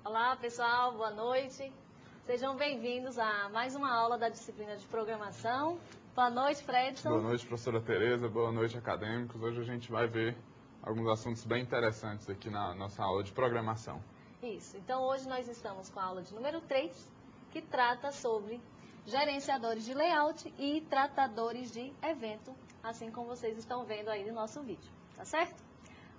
Olá, pessoal, boa noite. Sejam bem-vindos a mais uma aula da disciplina de programação. Boa noite, Fredson. Boa noite, professora Tereza. Boa noite, acadêmicos. Hoje a gente vai ver alguns assuntos bem interessantes aqui na nossa aula de programação. Isso. Então, hoje nós estamos com a aula de número 3, que trata sobre gerenciadores de layout e tratadores de evento, assim como vocês estão vendo aí no nosso vídeo, tá certo?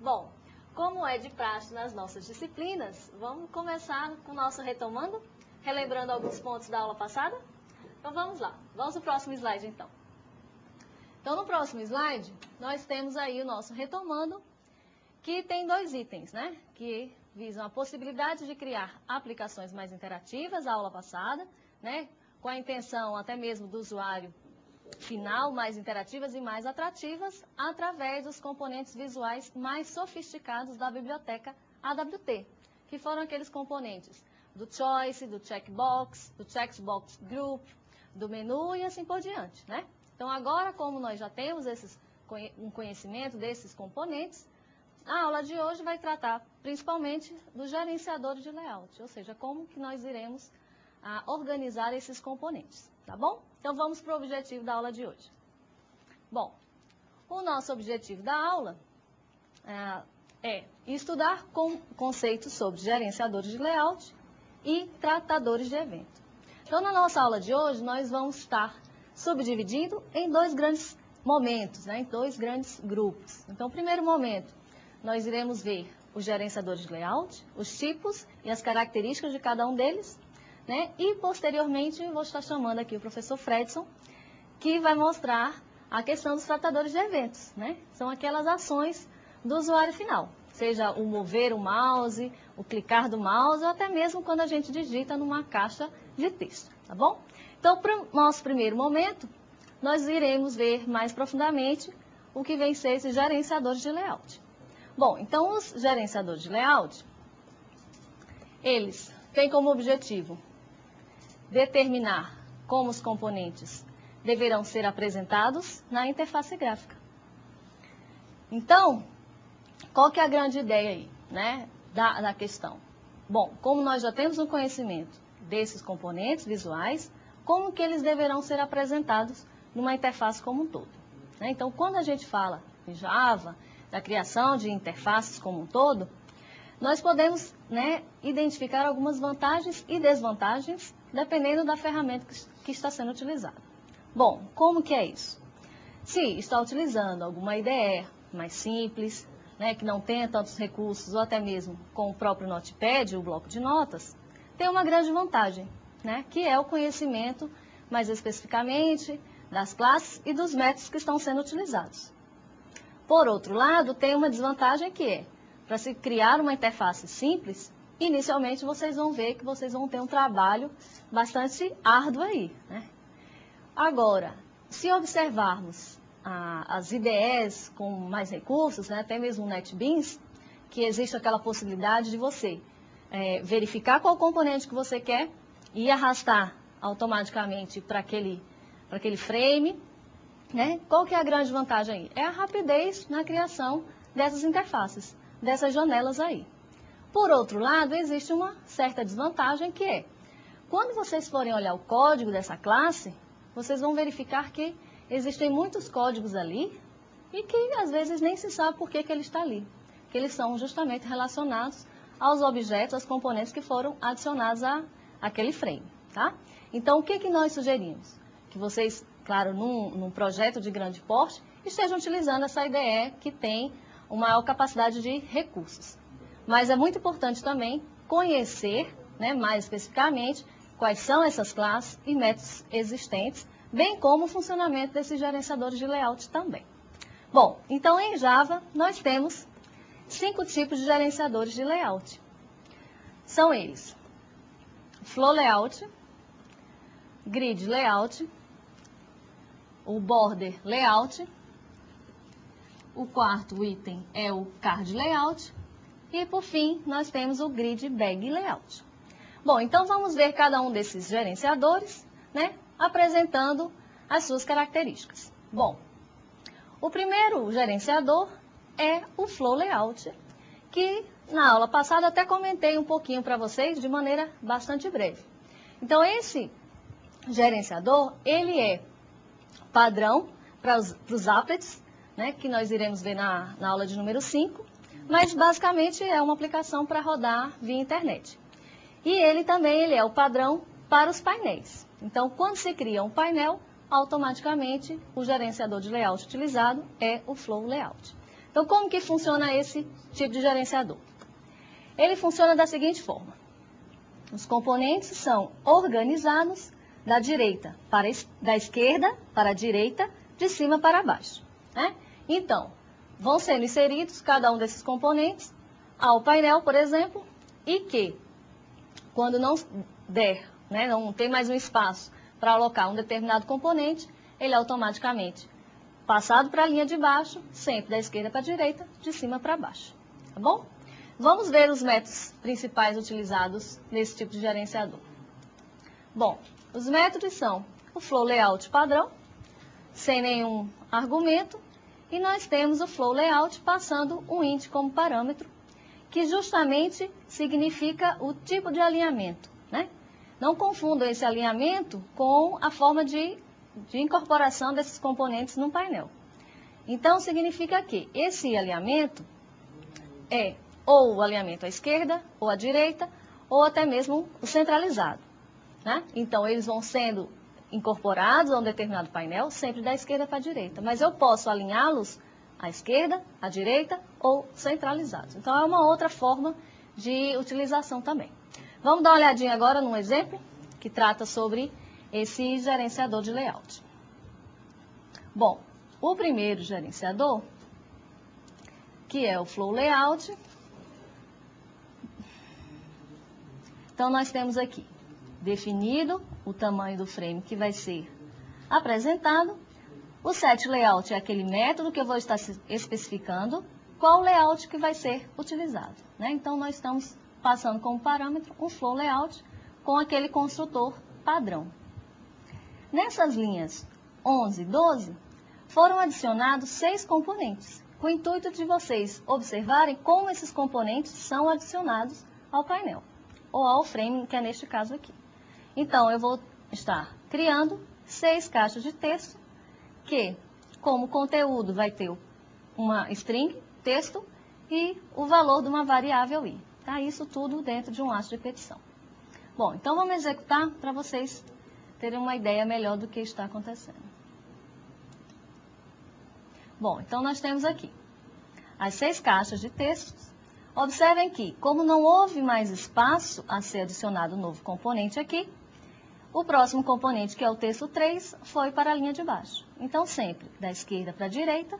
Bom, como é de praxe nas nossas disciplinas, vamos começar com o nosso retomando, relembrando alguns pontos da aula passada? Então vamos lá, vamos ao próximo slide então. Então no próximo slide, nós temos aí o nosso retomando, que tem dois itens, né? Que visam a possibilidade de criar aplicações mais interativas, a aula passada, né? Com a intenção até mesmo do usuário final, mais interativas e mais atrativas, através dos componentes visuais mais sofisticados da biblioteca AWT, que foram aqueles componentes do choice, do checkbox, do checkbox group, do menu e assim por diante, né? Então agora, como nós já temos um conhecimento desses componentes, a aula de hoje vai tratar principalmente do gerenciador de layout, ou seja, como que nós iremos organizar esses componentes, tá bom? Então vamos para o objetivo da aula de hoje. Bom, o nosso objetivo da aula é estudar conceitos sobre gerenciadores de layout e tratadores de evento. Então na nossa aula de hoje nós vamos estar subdividindo em dois grandes momentos, né, em dois grandes grupos. Então o primeiro momento nós iremos ver os gerenciadores de layout, os tipos e as características de cada um deles, né? E posteriormente vou estar chamando aqui o professor Fredson, que vai mostrar a questão dos tratadores de eventos, né? São aquelas ações do usuário final, seja o mover o mouse, o clicar do mouse, ou até mesmo quando a gente digita numa caixa de texto, tá bom? Então, para o nosso primeiro momento, nós iremos ver mais profundamente o que vem ser esses gerenciadores de layout. Bom, então os gerenciadores de layout, eles têm como objetivo determinar como os componentes deverão ser apresentados na interface gráfica. Então, qual que é a grande ideia aí, né, da questão? Bom, como nós já temos um conhecimento desses componentes visuais, como que eles deverão ser apresentados numa interface como um todo, né? Então, quando a gente fala em Java, da criação de interfaces como um todo, nós podemos, né, identificar algumas vantagens e desvantagens dependendo da ferramenta que está sendo utilizada. Bom, como que é isso? Se está utilizando alguma IDE mais simples, né, que não tenha tantos recursos, ou até mesmo com o próprio Notepad, o bloco de notas, tem uma grande vantagem, né, que é o conhecimento, mais especificamente, das classes e dos métodos que estão sendo utilizados. Por outro lado, tem uma desvantagem que é, para se criar uma interface simples, inicialmente vocês vão ver que vocês vão ter um trabalho bastante árduo aí, né? Agora, se observarmos as IDEs com mais recursos, né, até mesmo o NetBeans, que existe aquela possibilidade de você verificar qual componente que você quer e arrastar automaticamente para aquele frame, né? Qual que é a grande vantagem aí? É a rapidez na criação dessas interfaces, dessas janelas aí. Por outro lado, existe uma certa desvantagem que é, quando vocês forem olhar o código dessa classe, vocês vão verificar que existem muitos códigos ali e que às vezes nem se sabe por que ele está ali, que eles são justamente relacionados aos objetos, aos componentes que foram adicionados àquele frame, tá? Então, o que nós sugerimos? Que vocês, claro, num projeto de grande porte, estejam utilizando essa IDE que tem uma maior capacidade de recursos. Mas é muito importante também conhecer, né, mais especificamente, quais são essas classes e métodos existentes, bem como o funcionamento desses gerenciadores de layout também. Bom, então em Java nós temos 5 tipos de gerenciadores de layout. São eles: Flow Layout, Grid Layout, o Border Layout, o quarto item é o Card Layout, e, por fim, nós temos o Grid Bag Layout. Bom, então vamos ver cada um desses gerenciadores, né, apresentando as suas características. Bom, o primeiro gerenciador é o Flow Layout, que na aula passada até comentei um pouquinho para vocês de maneira bastante breve. Então, esse gerenciador, ele é padrão para os applets, né, que nós iremos ver na aula de número 5, mas basicamente é uma aplicação para rodar via internet. E ele também é o padrão para os painéis. Então, quando se cria um painel, automaticamente o gerenciador de layout utilizado é o Flow Layout. Então, como que funciona esse tipo de gerenciador? Ele funciona da seguinte forma. Os componentes são organizados da esquerda para a direita, de cima para baixo, né? Então, vão sendo inseridos cada um desses componentes ao painel, por exemplo, e que, quando não der, né, não tem mais um espaço para alocar um determinado componente, ele automaticamente passado para a linha de baixo, sempre da esquerda para a direita, de cima para baixo, tá bom? Vamos ver os métodos principais utilizados nesse tipo de gerenciador. Bom, os métodos são o Flow Layout padrão, sem nenhum argumento, e nós temos o Flow Layout passando um int como parâmetro, que justamente significa o tipo de alinhamento, né? Não confundam esse alinhamento com a forma de incorporação desses componentes no painel. Então, significa que esse alinhamento é ou o alinhamento à esquerda, ou à direita, ou até mesmo o centralizado, né? Então, eles vão sendo incorporados a um determinado painel, sempre da esquerda para a direita. Mas eu posso alinhá-los à esquerda, à direita ou centralizados. Então, é uma outra forma de utilização também. Vamos dar uma olhadinha agora num exemplo que trata sobre esse gerenciador de layout. Bom, o primeiro gerenciador, que é o Flow Layout. Então, nós temos aqui definido o tamanho do frame que vai ser apresentado. O set layout é aquele método que eu vou estar especificando qual layout que vai ser utilizado, né? Então, nós estamos passando como parâmetro um flow layout com aquele construtor padrão. Nessas linhas 11 e 12, foram adicionados 6 componentes, com o intuito de vocês observarem como esses componentes são adicionados ao painel, ou ao frame, que é neste caso aqui. Então, eu vou estar criando 6 caixas de texto, que, como conteúdo, vai ter uma string, texto, e o valor de uma variável i. Tá? Isso tudo dentro de um aço de repetição. Bom, então vamos executar para vocês terem uma ideia melhor do que está acontecendo. Bom, então nós temos aqui as 6 caixas de textos. Observem que, como não houve mais espaço a ser adicionado um novo componente aqui, o próximo componente, que é o texto 3, foi para a linha de baixo. Então, sempre da esquerda para a direita,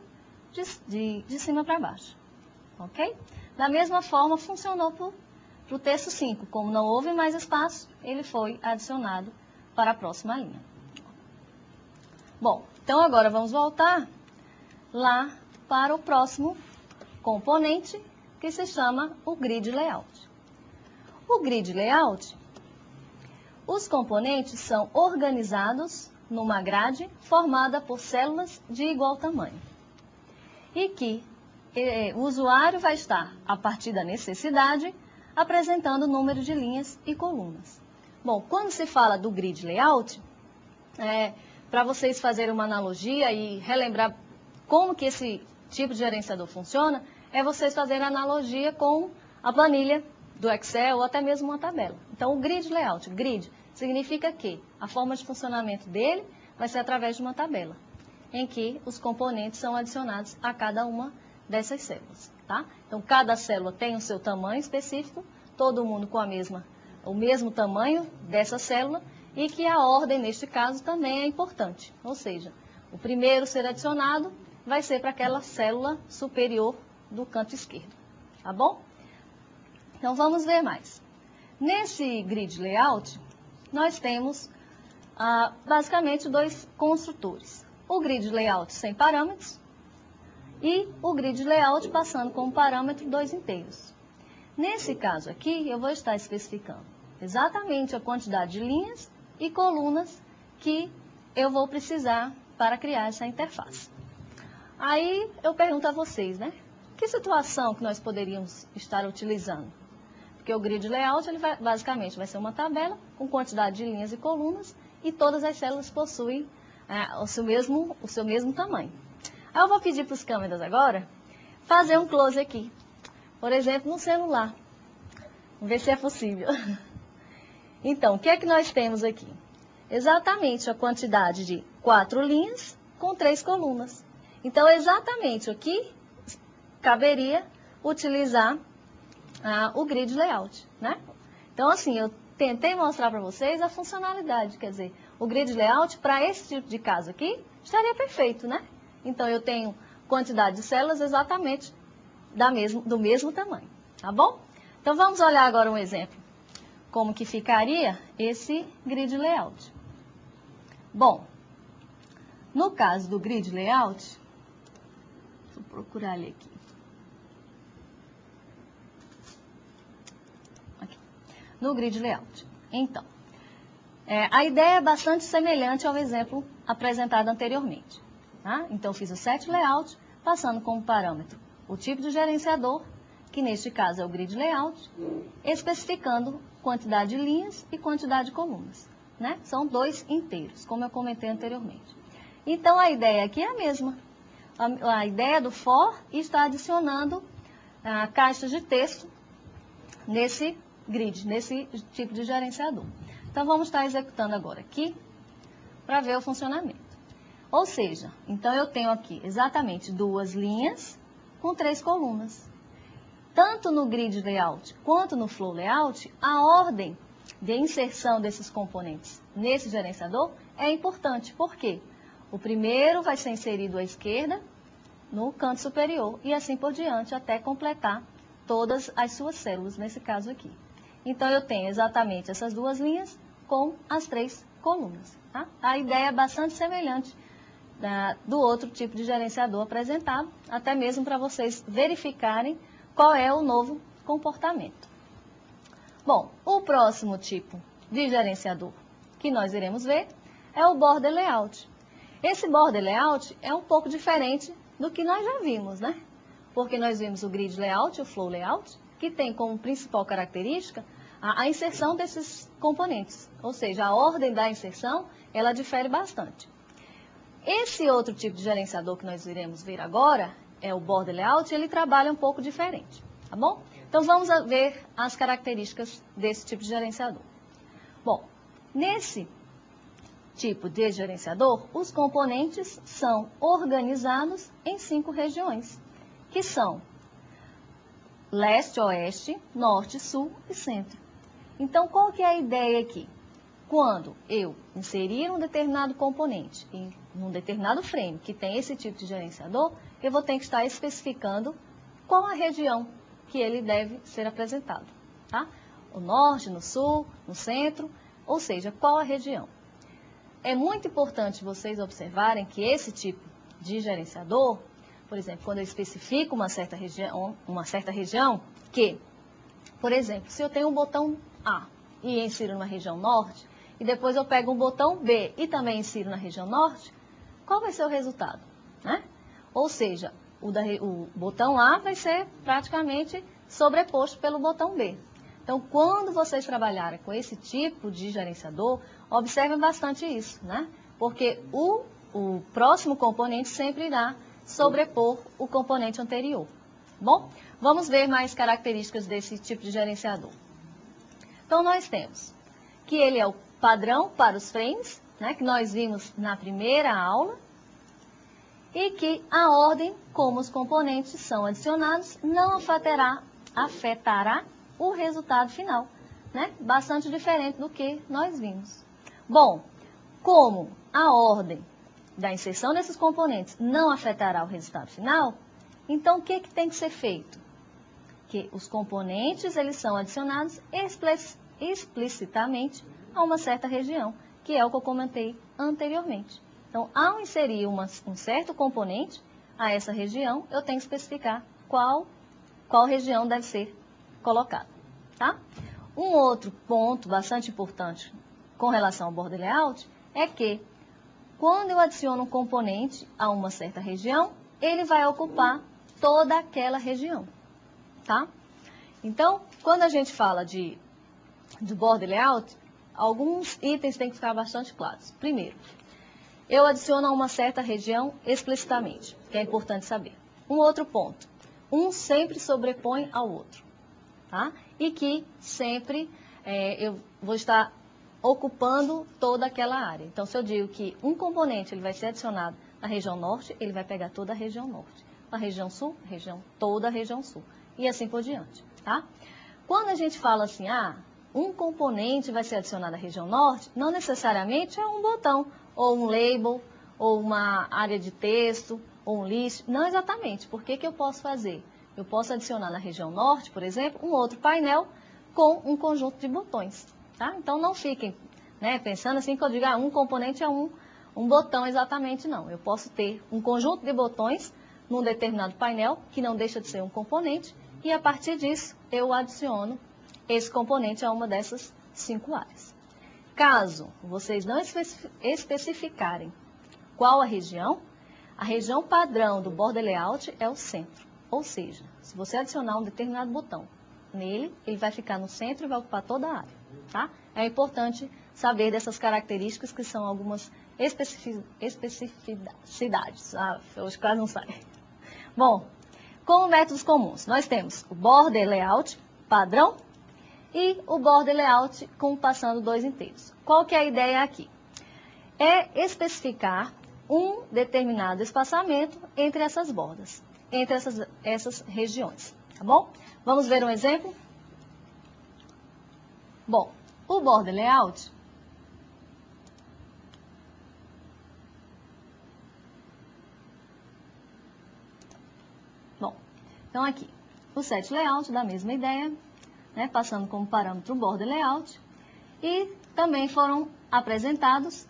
de cima para baixo. Ok? Da mesma forma, funcionou para o texto 5. Como não houve mais espaço, ele foi adicionado para a próxima linha. Bom, então agora vamos voltar lá para o próximo componente, que se chama o Grid Layout. O Grid Layout, os componentes são organizados numa grade formada por células de igual tamanho. E que o usuário vai estar, a partir da necessidade, apresentando o número de linhas e colunas. Bom, quando se fala do Grid Layout, para vocês fazerem uma analogia e relembrar como que esse tipo de gerenciador funciona, é vocês fazerem analogia com a planilha do Excel ou até mesmo uma tabela. Então, o Grid Layout, grid, significa que a forma de funcionamento dele vai ser através de uma tabela, em que os componentes são adicionados a cada uma dessas células, tá? Então, cada célula tem o seu tamanho específico, todo mundo com o mesmo tamanho dessa célula, e que a ordem, neste caso, também é importante. Ou seja, o primeiro ser adicionado vai ser para aquela célula superior do canto esquerdo, tá bom? Então, vamos ver mais. Nesse Grid Layout, nós temos basicamente 2 construtores. O Grid Layout sem parâmetros e o Grid Layout passando como parâmetro 2 inteiros. Nesse caso aqui, eu vou estar especificando exatamente a quantidade de linhas e colunas que eu vou precisar para criar essa interface. Aí eu pergunto a vocês, né? O Que situação que nós poderíamos estar utilizando? Porque o grid layout, ele basicamente vai ser uma tabela com quantidade de linhas e colunas e todas as células possuem o seu mesmo tamanho. Aí eu vou pedir para os câmeras agora fazer um close aqui. Por exemplo, no celular. Vamos ver se é possível. Então, o que é que nós temos aqui? Exatamente a quantidade de 4 linhas com 3 colunas. Então, exatamente aqui caberia utilizar o grid layout, né? Então, assim, eu tentei mostrar para vocês a funcionalidade, quer dizer, o grid layout para esse tipo de caso aqui estaria perfeito, né? Então, eu tenho quantidade de células exatamente do mesmo tamanho, tá bom? Então, vamos olhar agora um exemplo, como que ficaria esse grid layout. Bom, no caso do grid layout, deixa eu procurar ele aqui. No grid layout. Então, a ideia é bastante semelhante ao exemplo apresentado anteriormente. Tá? Então, eu fiz o set layout, passando como parâmetro o tipo de gerenciador, que neste caso é o grid layout, especificando quantidade de linhas e quantidade de colunas. Né? São 2 inteiros, como eu comentei anteriormente. Então, a ideia aqui é a mesma. A ideia do for está adicionando caixas de texto nesse grid, nesse tipo de gerenciador. Então, vamos estar executando agora aqui para ver o funcionamento. Ou seja, então eu tenho aqui exatamente 2 linhas com 3 colunas. Tanto no grid layout quanto no flow layout, a ordem de inserção desses componentes nesse gerenciador é importante. Por quê? O primeiro vai ser inserido à esquerda, no canto superior, e assim por diante, até completar todas as suas células, nesse caso aqui. Então, eu tenho exatamente essas 2 linhas com as 3 colunas. Tá? A ideia é bastante semelhante do outro tipo de gerenciador apresentado, até mesmo para vocês verificarem qual é o novo comportamento. Bom, o próximo tipo de gerenciador que nós iremos ver é o border layout. Esse border layout é um pouco diferente do que nós já vimos, né? Porque nós vimos o grid layout e o flow layout, que tem como principal característica a inserção desses componentes. Ou seja, a ordem da inserção, ela difere bastante. Esse outro tipo de gerenciador que nós iremos ver agora, é o border layout, ele trabalha um pouco diferente, tá bom? Então, vamos ver as características desse tipo de gerenciador. Bom, nesse tipo de gerenciador, os componentes são organizados em 5 regiões, que são leste, oeste, norte, sul e centro. Então, qual que é a ideia aqui? Quando eu inserir um determinado componente em um determinado frame que tem esse tipo de gerenciador, eu vou ter que estar especificando qual a região que ele deve ser apresentado. Tá? O norte, no sul, no centro, ou seja, qual a região. É muito importante vocês observarem que esse tipo de gerenciador, por exemplo, quando eu especifico uma certa região, que, por exemplo, se eu tenho um botão A e insiro na região norte, e depois eu pego um botão B e também insiro na região norte, qual vai ser o resultado? Né? Ou seja, o botão A vai ser praticamente sobreposto pelo botão B. Então, quando vocês trabalharem com esse tipo de gerenciador, observem bastante isso, né? Porque o próximo componente sempre irá sobrepor o componente anterior. Bom, vamos ver mais características desse tipo de gerenciador. Então, nós temos que ele é o padrão para os frames, né, que nós vimos na primeira aula, e que a ordem como os componentes são adicionados não afetará o resultado final, né? Bastante diferente do que nós vimos. Bom, como a ordem da inserção desses componentes não afetará o resultado final, então o que tem que ser feito? Que os componentes eles são adicionados explicitamente a uma certa região, que é o que eu comentei anteriormente. Então, ao inserir um certo componente a essa região, eu tenho que especificar qual região deve ser colocada. Tá? Um outro ponto bastante importante com relação ao border layout é que, quando eu adiciono um componente a uma certa região, ele vai ocupar toda aquela região, tá? Então, quando a gente fala de border layout, alguns itens têm que ficar bastante claros. Primeiro, eu adiciono a uma certa região explicitamente, que é importante saber. Um outro ponto, um sempre sobrepõe ao outro, tá? E que sempre eu vou estar ocupando toda aquela área. Então, se eu digo que um componente ele vai ser adicionado na região norte, ele vai pegar toda a região norte. Na região sul, toda a região sul. E assim por diante, tá? Quando a gente fala assim, um componente vai ser adicionado à região norte, não necessariamente é um botão, ou um label, ou uma área de texto, ou um list. Não exatamente. Por que eu posso fazer? Eu posso adicionar na região norte, por exemplo, um outro painel com um conjunto de botões. Tá? Então, não fiquem pensando assim que eu digo, um componente é um botão exatamente, não. Eu posso ter um conjunto de botões num determinado painel, que não deixa de ser um componente, e a partir disso, eu adiciono esse componente a uma dessas 5 áreas. Caso vocês não especificarem qual a região padrão do border layout é o centro. Ou seja, se você adicionar um determinado botão nele, ele vai ficar no centro e vai ocupar toda a área. Tá? É importante saber dessas características que são algumas especificidades. Hoje quase não sai. Bom, como métodos comuns, nós temos o border layout padrão e o border layout com passando 2 inteiros. Qual que é a ideia aqui? É especificar um determinado espaçamento entre essas bordas, entre essas regiões, tá bom? Vamos ver um exemplo? Bom, o border layout então aqui, o set layout da mesma ideia, passando como parâmetro o border layout, e também foram apresentados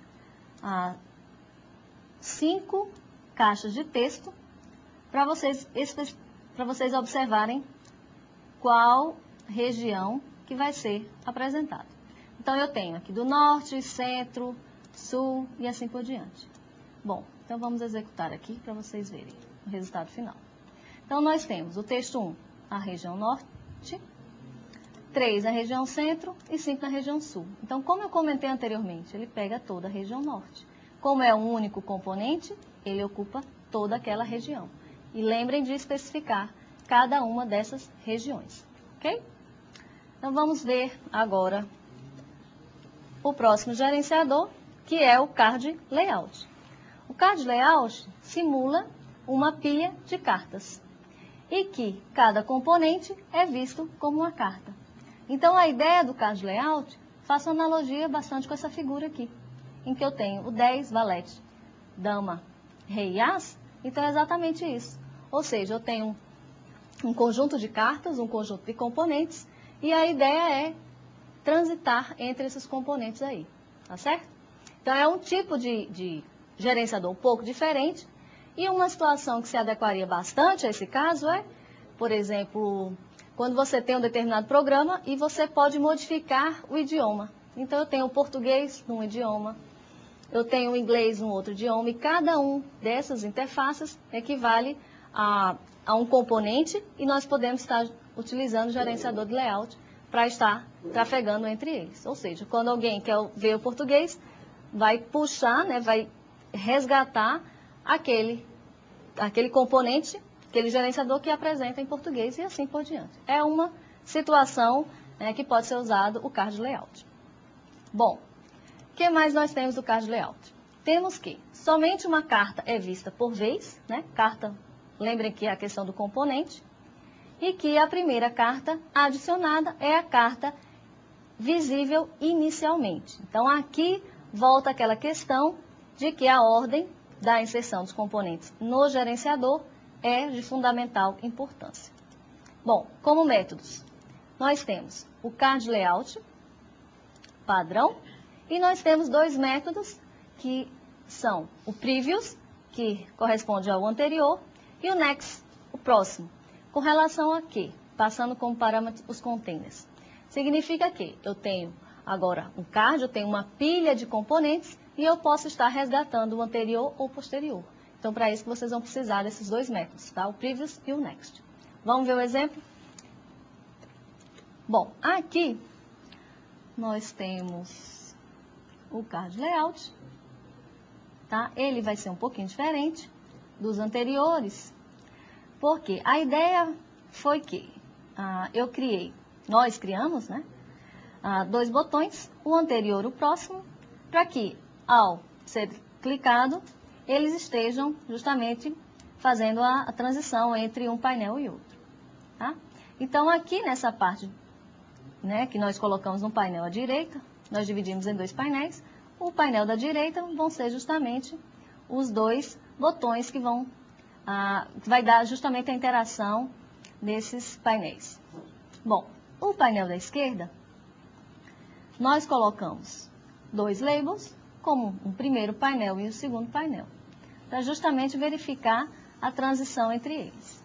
5 caixas de texto para vocês observarem qual região que vai ser apresentada. Então, eu tenho aqui do norte, centro, sul e assim por diante. Bom, então vamos executar aqui para vocês verem o resultado final. Então, nós temos o texto 1, a região norte, 3 na região centro e 5 na região sul. Então, como eu comentei anteriormente, ele pega toda a região norte. Como é um único componente, ele ocupa toda aquela região. E lembrem de especificar cada uma dessas regiões, ok? Então, vamos ver agora o próximo gerenciador, que é o card layout. O card layout simula uma pilha de cartas e que cada componente é visto como uma carta. Então, a ideia do card layout, faço analogia bastante com essa figura aqui, em que eu tenho o 10, valete, dama, rei e as, então é exatamente isso. Ou seja, eu tenho um conjunto de cartas, um conjunto de componentes, e a ideia é transitar entre esses componentes aí, tá certo? Então, é um tipo de gerenciador um pouco diferente, e uma situação que se adequaria bastante a esse caso é, por exemplo, quando você tem um determinado programa e você pode modificar o idioma. Então, eu tenho o português num idioma, eu tenho o inglês num outro idioma, e cada um dessas interfaces equivale a um componente, e nós podemos estar utilizando o gerenciador de layout para estar trafegando entre eles. Ou seja, quando alguém quer ver o português, vai puxar, vai resgatar aquele componente, aquele gerenciador que apresenta em português e assim por diante. É uma situação que pode ser usado o card layout. Bom, o que mais nós temos do card layout? Temos que somente uma carta é vista por vez, carta, lembrem que é a questão do componente, e que a primeira carta adicionada é a carta visível inicialmente. Então, aqui volta aquela questão de que a ordem da inserção dos componentes no gerenciador é de fundamental importância. Bom, como métodos, nós temos o card layout padrão e nós temos 2 métodos que são o previous, que corresponde ao anterior, e o next, o próximo. Com relação a quê? Passando como parâmetro os containers. Significa que eu tenho agora um card, eu tenho uma pilha de componentes e eu posso estar resgatando o anterior ou posterior. Então, para isso, vocês vão precisar desses dois métodos, tá? O Previous e o Next. Vamos ver o exemplo? Bom, aqui nós temos o card layout, tá? Ele vai ser um pouquinho diferente dos anteriores, porque a ideia foi que nós criamos, né? Dois botões, o anterior e o próximo, para que, ao ser clicado, eles estejam justamente fazendo a transição entre um painel e outro. Tá? Então, aqui nessa parte, né, que nós colocamos no painel à direita, nós dividimos em dois painéis. O painel da direita vão ser justamente os dois botões que vai dar justamente a interação nesses painéis. Bom, o painel da esquerda, nós colocamos dois labels, como um primeiro painel e o segundo painel, para justamente verificar a transição entre eles.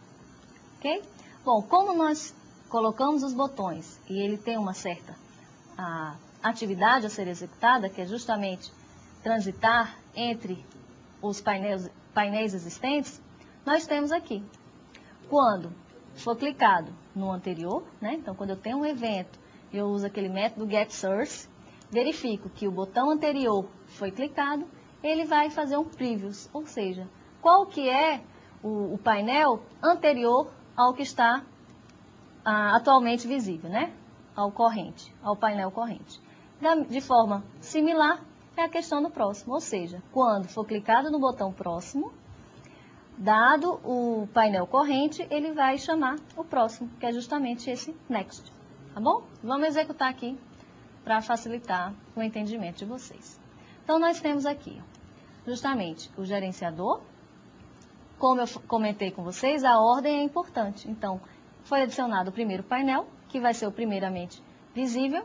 Ok? Bom, como nós colocamos os botões e ele tem uma certa atividade a ser executada, que é justamente transitar entre os painéis existentes, nós temos aqui, quando for clicado no anterior, né? Então, quando eu tenho um evento, eu uso aquele método getSource, verifico que o botão anterior foi clicado, ele vai fazer um Previous, ou seja, qual que é o painel anterior ao que está atualmente visível, né? Ao painel corrente. De forma similar, é a questão do próximo, ou seja, quando for clicado no botão próximo, dado o painel corrente, ele vai chamar o próximo, que é justamente esse Next. Tá bom? Vamos executar aqui para facilitar o entendimento de vocês. Então, nós temos aqui justamente o gerenciador. Como eu comentei com vocês, a ordem é importante. Então, foi adicionado o primeiro painel, que vai ser o primeiramente visível,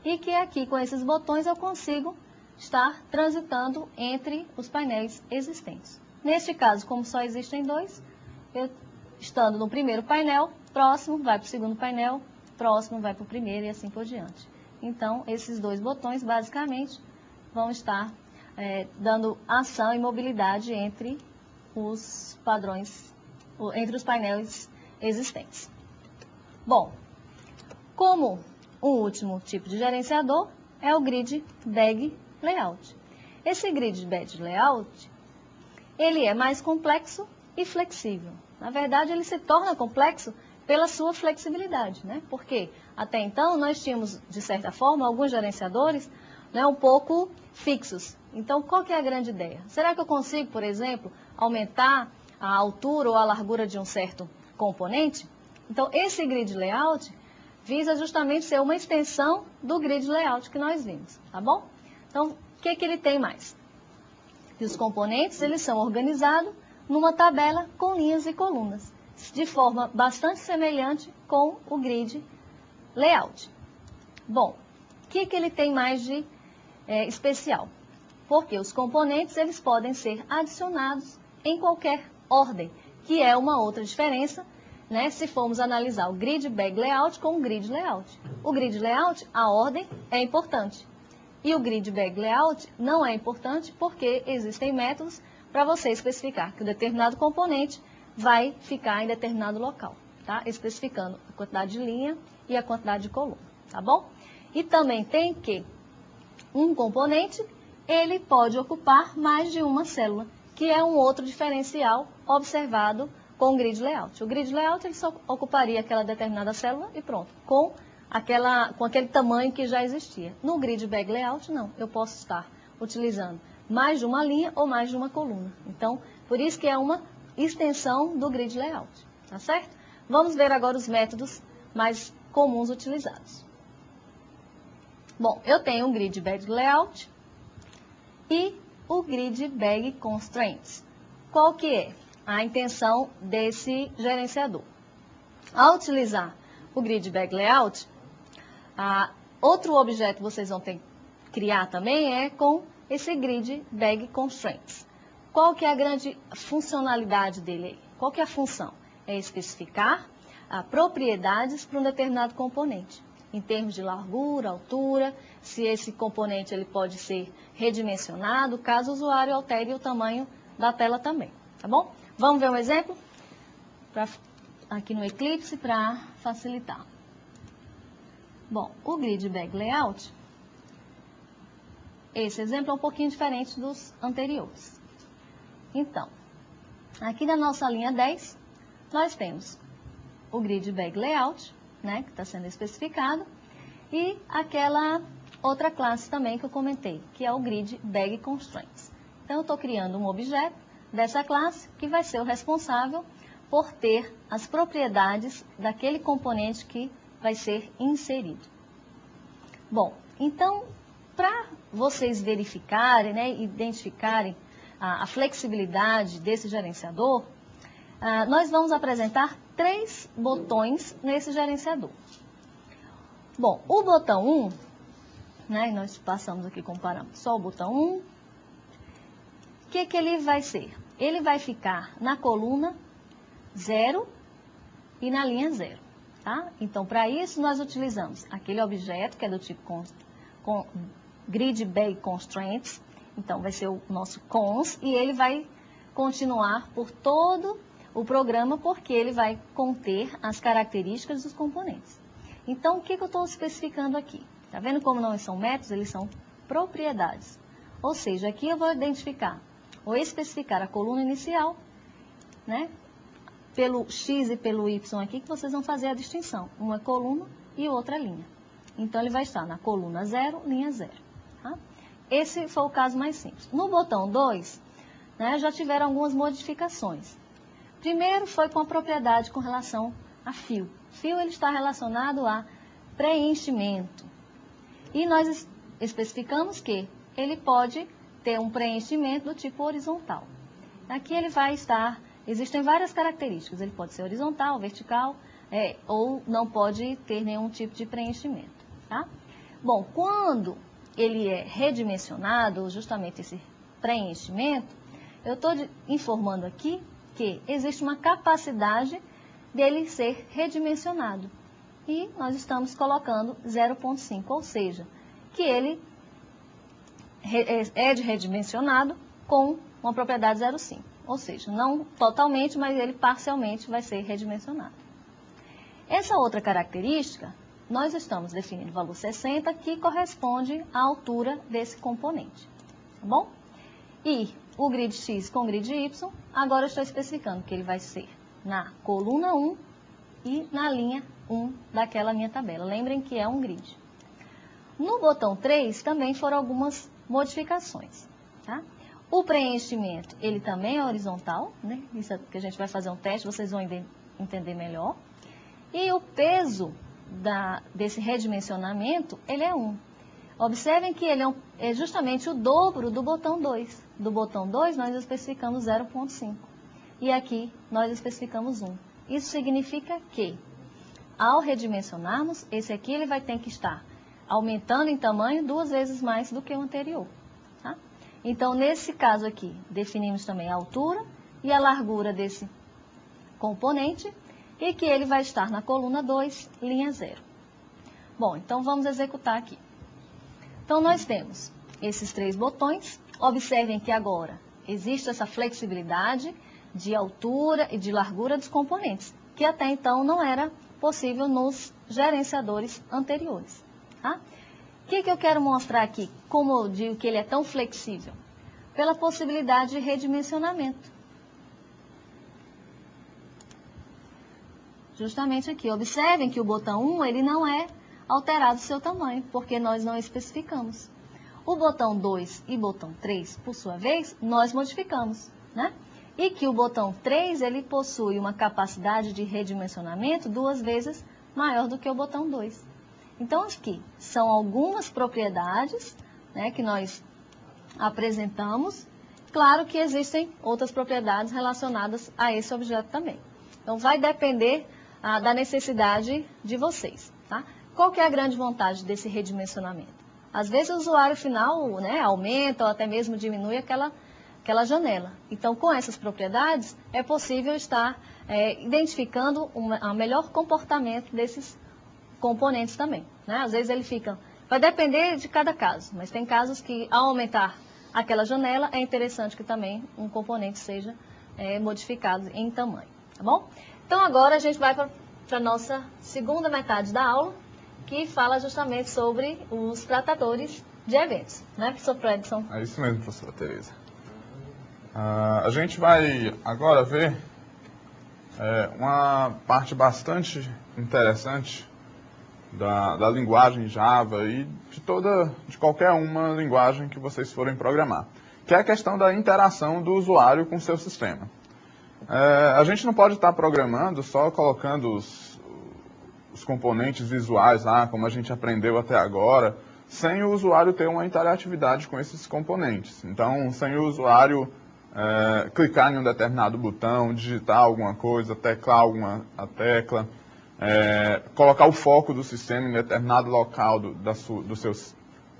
e que aqui com esses botões eu consigo estar transitando entre os painéis existentes. Neste caso, como só existem dois, eu estando no primeiro painel, próximo vai para o segundo painel, próximo vai para o primeiro e assim por diante. Então, esses dois botões, basicamente, vão estar dando ação e mobilidade entre os padrões, entre os painéis existentes. Bom, como o último tipo de gerenciador é o Grid Bag Layout. Esse Grid Bag Layout, ele é mais complexo e flexível. Na verdade, ele se torna complexo pela sua flexibilidade, né? Porque até então nós tínhamos, de certa forma, alguns gerenciadores, né, um pouco fixos. Então, qual que é a grande ideia? Será que eu consigo, por exemplo, aumentar a altura ou a largura de um certo componente? Então, esse Grid Layout visa justamente ser uma extensão do Grid Layout que nós vimos, tá bom? Então, o que que ele tem mais? Os componentes, eles são organizados numa tabela com linhas e colunas, de forma bastante semelhante com o Grid Layout. Bom, o que que ele tem mais de especial? Porque os componentes, eles podem ser adicionados em qualquer ordem, que é uma outra diferença, né, se formos analisar o Grid Bag Layout com o Grid Layout. O Grid Layout, a ordem é importante. E o Grid Bag Layout não é importante porque existem métodos para você especificar que um determinado componente vai ficar em determinado local, tá? Especificando a quantidade de linha e a quantidade de coluna, tá bom? E também tem que um componente, ele pode ocupar mais de uma célula, que é um outro diferencial observado com o Grid Layout. O Grid Layout, ele só ocuparia aquela determinada célula e pronto, com aquele tamanho que já existia. No Grid Bag Layout, não. Eu posso estar utilizando mais de uma linha ou mais de uma coluna. Então, por isso que é uma extensão do Grid Layout, tá certo? Vamos ver agora os métodos mais comuns utilizados. Bom, eu tenho o Grid Bag Layout e o Grid Bag Constraints. Qual que é a intenção desse gerenciador? Ao utilizar o Grid Bag Layout, outro objeto que vocês vão ter que criar também é com esse Grid Bag Constraints. Qual que é a grande funcionalidade dele? Qual que é a função? É especificar propriedades para um determinado componente, em termos de largura, altura, se esse componente ele pode ser redimensionado, caso o usuário altere o tamanho da tela também, tá bom? Vamos ver um exemplo aqui no Eclipse para facilitar. Bom, o Grid Bag Layout, esse exemplo é um pouquinho diferente dos anteriores. Então, aqui na nossa linha 10, nós temos o Grid Bag Layout, né, que está sendo especificado, e aquela outra classe também que eu comentei, que é o Grid Bag Constraints. Então, eu estou criando um objeto dessa classe que vai ser o responsável por ter as propriedades daquele componente que vai ser inserido. Bom, então, para vocês verificarem, né, identificarem a flexibilidade desse gerenciador, nós vamos apresentar 3 botões nesse gerenciador. Bom, o botão 1, né, nós passamos aqui comparando só o botão 1. O que ele vai ser? Ele vai ficar na coluna 0 e na linha 0. Tá? Então, para isso, nós utilizamos aquele objeto que é do tipo Grid Bag Constraints. Então, vai ser o nosso cons e ele vai continuar por todo o programa porque ele vai conter as características dos componentes. Então, o que eu estou especificando aqui? Tá vendo como não são métodos, eles são propriedades. Ou seja, aqui eu vou identificar ou especificar a coluna inicial, né? Pelo X e pelo Y aqui, que vocês vão fazer a distinção. Uma coluna e outra linha. Então, ele vai estar na coluna 0, linha 0. Tá? Esse foi o caso mais simples. No botão 2, né, já tiveram algumas modificações. Primeiro foi com a propriedade com relação a fio. Fio ele está relacionado a preenchimento. E nós especificamos que ele pode ter um preenchimento do tipo horizontal. Aqui ele vai estar, existem várias características. Ele pode ser horizontal, vertical, ou não pode ter nenhum tipo de preenchimento. Tá? Bom, quando ele é redimensionado, justamente esse preenchimento, eu estou informando aqui que existe uma capacidade dele ser redimensionado. E nós estamos colocando 0,5, ou seja, que ele é redimensionado com uma propriedade 0,5. Ou seja, não totalmente, mas ele parcialmente vai ser redimensionado. Essa outra característica, nós estamos definindo o valor 60, que corresponde à altura desse componente. Tá bom? E o grid X com o grid Y, agora eu estou especificando que ele vai ser na coluna 1 e na linha 1 daquela minha tabela. Lembrem que é um grid. No botão 3 também foram algumas modificações. Tá? O preenchimento, ele também é horizontal, né? Isso é que a gente vai fazer um teste, vocês vão entender melhor. E o peso desse redimensionamento, ele é 1. Observem que ele é justamente o dobro do botão 2. Do botão 2, nós especificamos 0,5. E aqui, nós especificamos 1. Isso significa que, ao redimensionarmos, esse aqui ele vai ter que estar aumentando em tamanho 2 vezes mais do que o anterior. Tá? Então, nesse caso aqui, definimos também a altura e a largura desse componente e que ele vai estar na coluna 2, linha 0. Bom, então vamos executar aqui. Então, nós temos esses 3 botões. Observem que agora existe essa flexibilidade de altura e de largura dos componentes, que até então não era possível nos gerenciadores anteriores. Tá? O que eu quero mostrar aqui? Como eu digo que ele é tão flexível? Pela possibilidade de redimensionamento. Justamente aqui. Observem que o botão 1 ele não é alterado o seu tamanho, porque nós não especificamos. O botão 2 e botão 3, por sua vez, nós modificamos, né? E que o botão 3, ele possui uma capacidade de redimensionamento 2 vezes maior do que o botão 2. Então, aqui são algumas propriedades, né, que nós apresentamos. Claro que existem outras propriedades relacionadas a esse objeto também. Então, vai depender da necessidade de vocês, tá? Qual que é a grande vantagem desse redimensionamento? Às vezes o usuário final, né, aumenta ou até mesmo diminui aquela janela. Então, com essas propriedades, é possível estar identificando o melhor comportamento desses componentes também. Né? Às vezes ele fica... Vai depender de cada caso, mas tem casos que, ao aumentar aquela janela, é interessante que também um componente seja modificados em tamanho, tá bom? Então agora a gente vai para a nossa segunda metade da aula, que fala justamente sobre os tratadores de eventos, né, professor Fredson? É isso mesmo, professora Tereza. A gente vai agora ver uma parte bastante interessante da linguagem Java e de qualquer uma linguagem que vocês forem programar, que é a questão da interação do usuário com o seu sistema. A gente não pode estar programando só colocando os componentes visuais lá, como a gente aprendeu até agora, sem o usuário ter uma interatividade com esses componentes. Então, sem o usuário clicar em um determinado botão, digitar alguma coisa, teclar a tecla, colocar o foco do sistema em determinado local do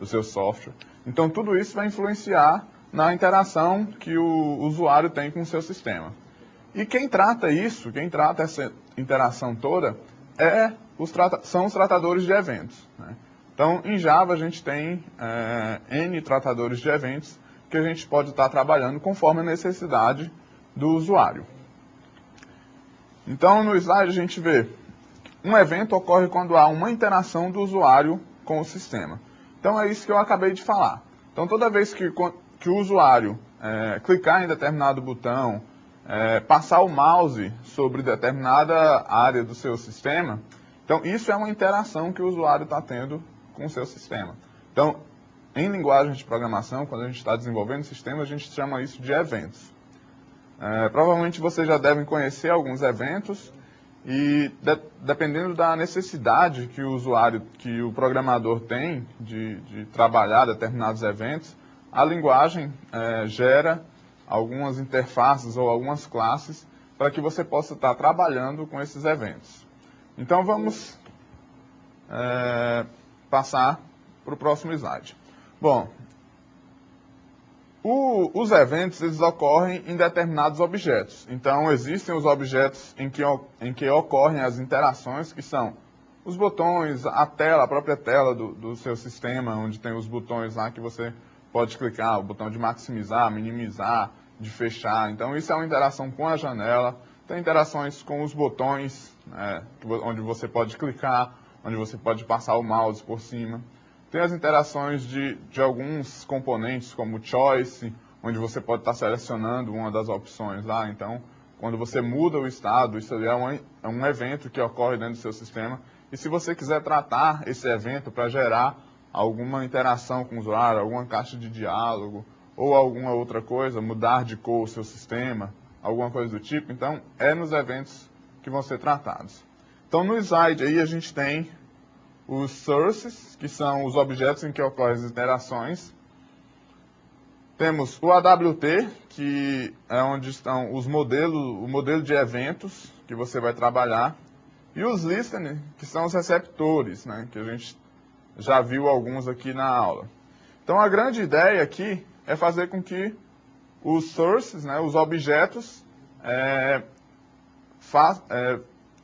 seu software. Então, tudo isso vai influenciar na interação que o usuário tem com o seu sistema. E quem trata essa interação toda, são os tratadores de eventos, né? Então, em Java, a gente tem N tratadores de eventos que a gente pode estar trabalhando conforme a necessidade do usuário. Então, no slide, a gente vê um evento ocorre quando há uma interação do usuário com o sistema. Então, é isso que eu acabei de falar. Então, toda vez que o usuário clicar em determinado botão, passar o mouse sobre determinada área do seu sistema, então isso é uma interação que o usuário está tendo com o seu sistema. Então, em linguagem de programação, quando a gente está desenvolvendo sistemas, a gente chama isso de eventos. Provavelmente vocês já devem conhecer alguns eventos e dependendo da necessidade que o programador tem de trabalhar determinados eventos, a linguagem gera algumas interfaces ou algumas classes para que você possa estar trabalhando com esses eventos. Então vamos passar para o próximo slide. Bom, os eventos eles ocorrem em determinados objetos. Então existem os objetos em que ocorrem as interações, que são os botões, a própria tela do seu sistema, onde tem os botões lá que você pode clicar, o botão de maximizar, minimizar, de fechar. Então isso é uma interação com a janela. Tem interações com os botões, onde você pode clicar, onde você pode passar o mouse por cima. Tem as interações de alguns componentes, como o choice, onde você pode estar selecionando uma das opções lá. Então, quando você muda o estado, isso ali é um evento que ocorre dentro do seu sistema. E se você quiser tratar esse evento para gerar alguma interação com o usuário, alguma caixa de diálogo, ou alguma outra coisa, mudar de cor o seu sistema, alguma coisa do tipo, então é nos eventos que vão ser tratados. Então no slide aí a gente tem os sources, que são os objetos em que ocorrem as interações. Temos o AWT, que é onde estão o modelo de eventos que você vai trabalhar. E os listener, que são os receptores, né, que a gente já viu alguns aqui na aula. Então a grande ideia aqui é fazer com que os sources, né, os objetos,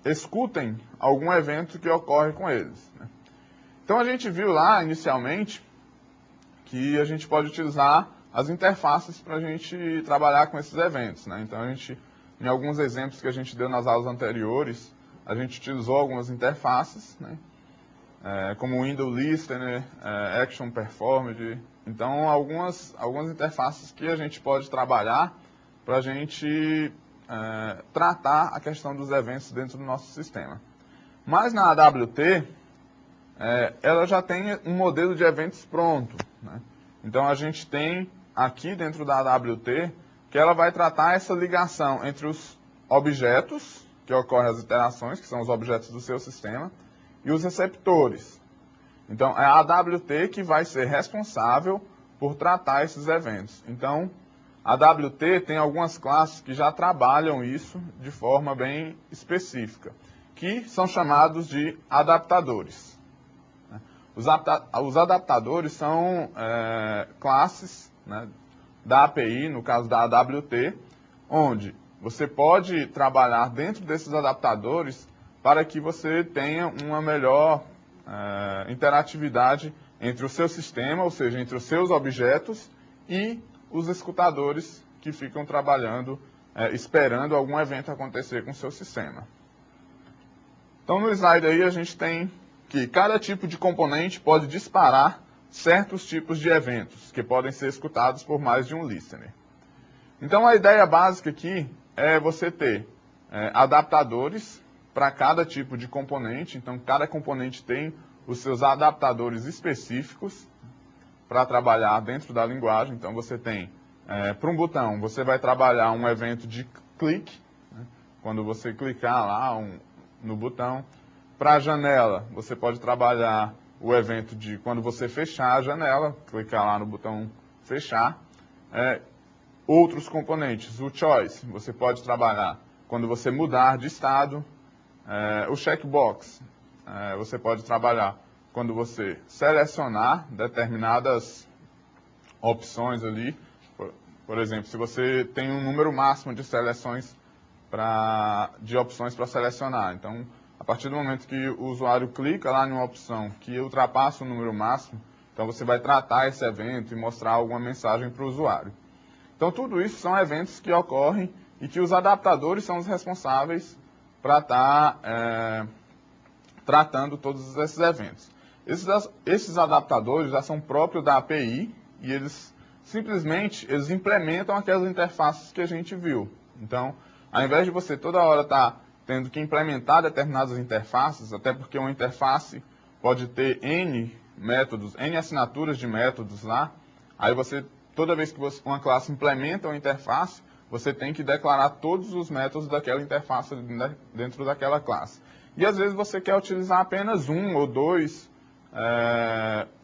escutem algum evento que ocorre com eles, né. Então a gente viu lá, inicialmente, que a gente pode utilizar as interfaces para a gente trabalhar com esses eventos, né. Então em alguns exemplos que a gente deu nas aulas anteriores, a gente utilizou algumas interfaces, né, como Window Listener, Action Performed. Então, algumas interfaces que a gente pode trabalhar para a gente tratar a questão dos eventos dentro do nosso sistema. Mas na AWT, ela já tem um modelo de eventos pronto, né? Então, a gente tem aqui dentro da AWT que ela vai tratar essa ligação entre os objetos, que ocorrem as interações, que são os objetos do seu sistema, e os receptores. Então, é a AWT que vai ser responsável por tratar esses eventos. Então, a AWT tem algumas classes que já trabalham isso de forma bem específica, que são chamados de adaptadores. Os adaptadores são classes, né, da API, no caso da AWT, onde você pode trabalhar dentro desses adaptadores para que você tenha uma melhor interatividade entre o seu sistema, ou seja, entre os seus objetos e os escutadores que ficam trabalhando esperando algum evento acontecer com o seu sistema. Então, no slide aí, a gente tem que cada tipo de componente pode disparar certos tipos de eventos, que podem ser escutados por mais de um listener. Então, a ideia básica aqui é você ter adaptadores para cada tipo de componente. Então, cada componente tem os seus adaptadores específicos para trabalhar dentro da linguagem. Então, você tem, para um botão, você vai trabalhar um evento de clique, né? Quando você clicar lá no botão. Para a janela, você pode trabalhar o evento de quando você fechar a janela, clicar lá no botão fechar. Outros componentes, o choice, você pode trabalhar quando você mudar de estado. O checkbox, você pode trabalhar quando você selecionar determinadas opções ali. Por exemplo, se você tem um número máximo de seleções de opções para selecionar. Então, a partir do momento que o usuário clica lá em uma opção que ultrapassa o número máximo, então você vai tratar esse evento e mostrar alguma mensagem para o usuário. Então, tudo isso são eventos que ocorrem e que os adaptadores são os responsáveis para estar tratando todos esses eventos. Esses adaptadores já são próprios da API e eles simplesmente implementam aquelas interfaces que a gente viu. Então, ao invés de você toda hora estar tendo que implementar determinadas interfaces, até porque uma interface pode ter N métodos, N assinaturas de métodos lá, aí você, toda vez que uma classe implementa uma interface, você tem que declarar todos os métodos daquela interface dentro daquela classe. E às vezes você quer utilizar apenas um ou dois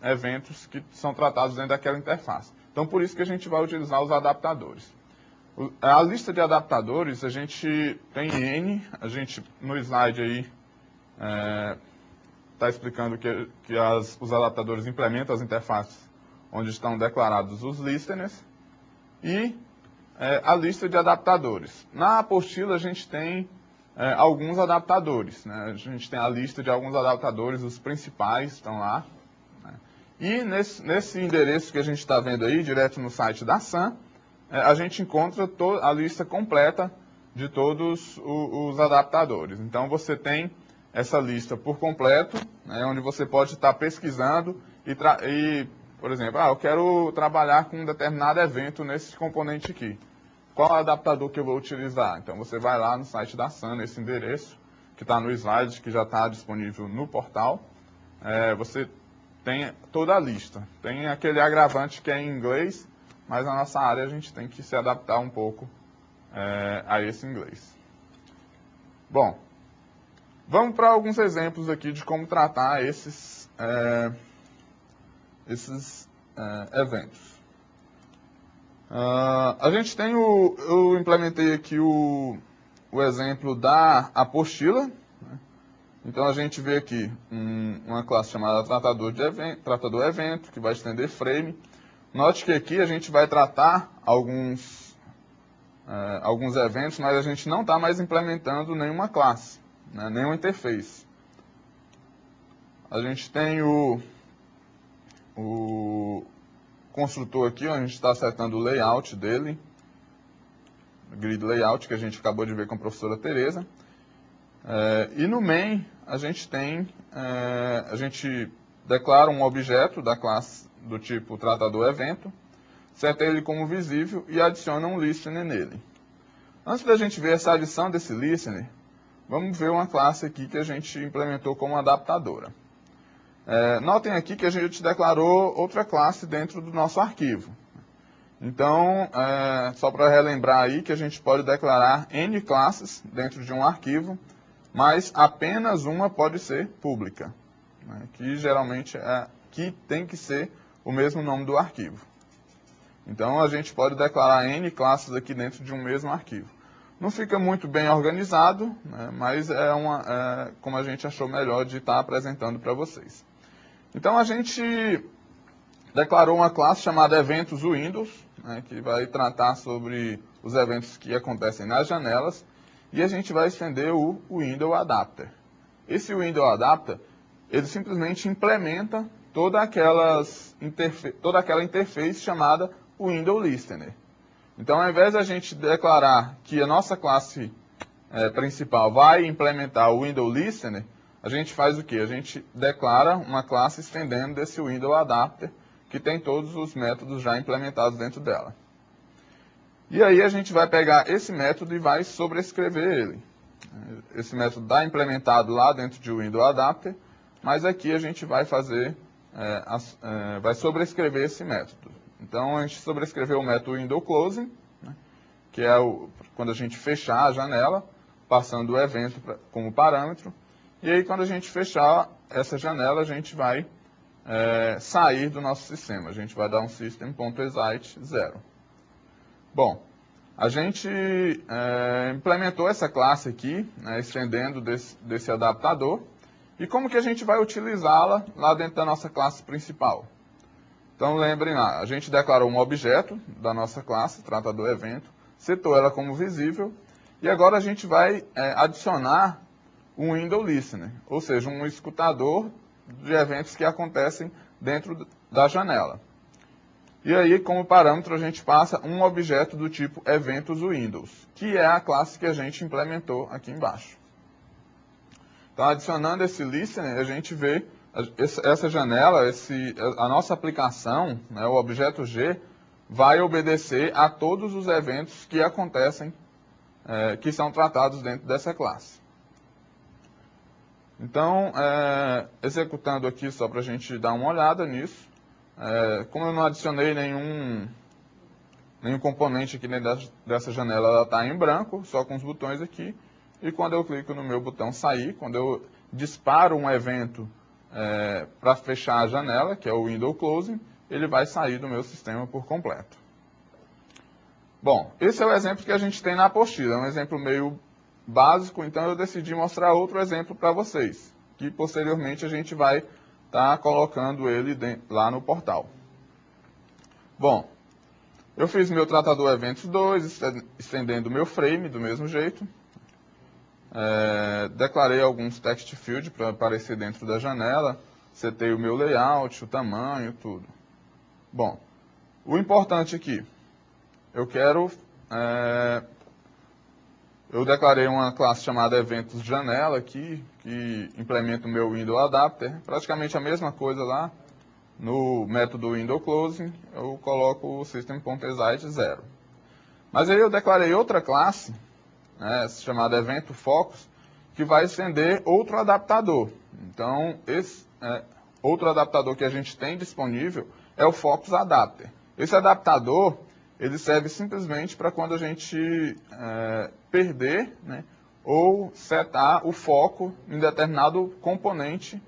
eventos que são tratados dentro daquela interface. Então, por isso que a gente vai utilizar os adaptadores. A lista de adaptadores, a gente tem N, a gente no slide aí está explicando que os adaptadores implementam as interfaces onde estão declarados os listeners e a lista de adaptadores. Na apostila a gente tem alguns adaptadores, né? A gente tem a lista de alguns adaptadores, os principais estão lá. Né? E nesse endereço que a gente está vendo aí, direto no site da Sun, a gente encontra a lista completa de todos os adaptadores. Então, você tem essa lista por completo, né, onde você pode estar pesquisando e por exemplo, eu quero trabalhar com um determinado evento nesse componente aqui. Qual adaptador que eu vou utilizar? Então, você vai lá no site da Sun, nesse endereço, que está no slide, que já está disponível no portal. Você tem toda a lista. Tem aquele agravante que é em inglês, mas na nossa área a gente tem que se adaptar um pouco a esse inglês. Bom, vamos para alguns exemplos aqui de como tratar esses eventos. A gente tem eu implementei aqui o exemplo da apostila. Né? Então a gente vê aqui uma classe chamada tratador evento, que vai estender frame. Note que aqui a gente vai tratar alguns eventos, mas a gente não está mais implementando nenhuma classe, né, nenhuma interface. A gente tem o construtor aqui, onde a gente está acertando o layout dele, o grid layout que a gente acabou de ver com a professora Tereza. E no main a gente declara um objeto da classe do tipo tratador evento, seta ele como visível e adiciona um listener nele. Antes da gente ver essa adição desse listener, vamos ver uma classe aqui que a gente implementou como adaptadora. Notem aqui que a gente declarou outra classe dentro do nosso arquivo. Então, só para relembrar aí que a gente pode declarar N classes dentro de um arquivo, mas apenas uma pode ser pública, né, que geralmente que tem que ser o mesmo nome do arquivo. Então, a gente pode declarar N classes aqui dentro de um mesmo arquivo. Não fica muito bem organizado, né, mas como a gente achou melhor de estar apresentando para vocês. Então, a gente declarou uma classe chamada Eventos Windows, né, que vai tratar sobre os eventos que acontecem nas janelas, e a gente vai estender o Window Adapter. Esse Window Adapter, ele simplesmente implementa toda aquela interface chamada Window Listener. Então, ao invés de a gente declarar que a nossa classe principal vai implementar o window listener, a gente faz o quê? A gente declara uma classe estendendo desse window adapter, que tem todos os métodos já implementados dentro dela. E aí a gente vai pegar esse método e vai sobrescrever ele. Esse método está implementado lá dentro de window adapter, mas aqui a gente vai fazer, vai sobrescrever esse método. Então a gente sobrescreveu o método window closing, né, que é quando a gente fechar a janela, passando o evento como parâmetro. E aí, quando a gente fechar essa janela, a gente vai sair do nosso sistema. A gente vai dar um system.exit 0. Bom, a gente implementou essa classe aqui, né, estendendo desse adaptador. E como que a gente vai utilizá-la lá dentro da nossa classe principal? Então, lembrem lá, a gente declarou um objeto da nossa classe, trata do evento, setou ela como visível, e agora a gente vai adicionar um window listener, ou seja, um escutador de eventos que acontecem dentro da janela. E aí, como parâmetro, a gente passa um objeto do tipo eventos windows, que é a classe que a gente implementou aqui embaixo. Então, adicionando esse listener, a gente vê essa janela, a nossa aplicação, né, o objeto G, vai obedecer a todos os eventos que acontecem, que são tratados dentro dessa classe. Então, executando aqui só para a gente dar uma olhada nisso, como eu não adicionei nenhum componente aqui dentro dessa janela, ela está em branco, só com os botões aqui, e quando eu clico no meu botão sair, quando eu disparo um evento para fechar a janela, que é o window closing, ele vai sair do meu sistema por completo. Bom, esse é o exemplo que a gente tem na apostila, é um exemplo meio básico, então eu decidi mostrar outro exemplo para vocês, que posteriormente a gente vai estar colocando ele lá no portal. Bom, eu fiz meu tratador eventos 2, estendendo o meu frame do mesmo jeito. Declarei alguns text field para aparecer dentro da janela, setei o meu layout, o tamanho, tudo. Bom, o importante aqui, eu declarei uma classe chamada eventos janela aqui, que implementa o meu window adapter, praticamente a mesma coisa lá. No método window closing, eu coloco o system.exit 0. Mas aí eu declarei outra classe, chamada evento focus, que vai estender outro adaptador. Então, esse outro adaptador que a gente tem disponível é o focus adapter. Esse adaptador, ele serve simplesmente para quando a gente perder, né, ou setar o foco em determinado componente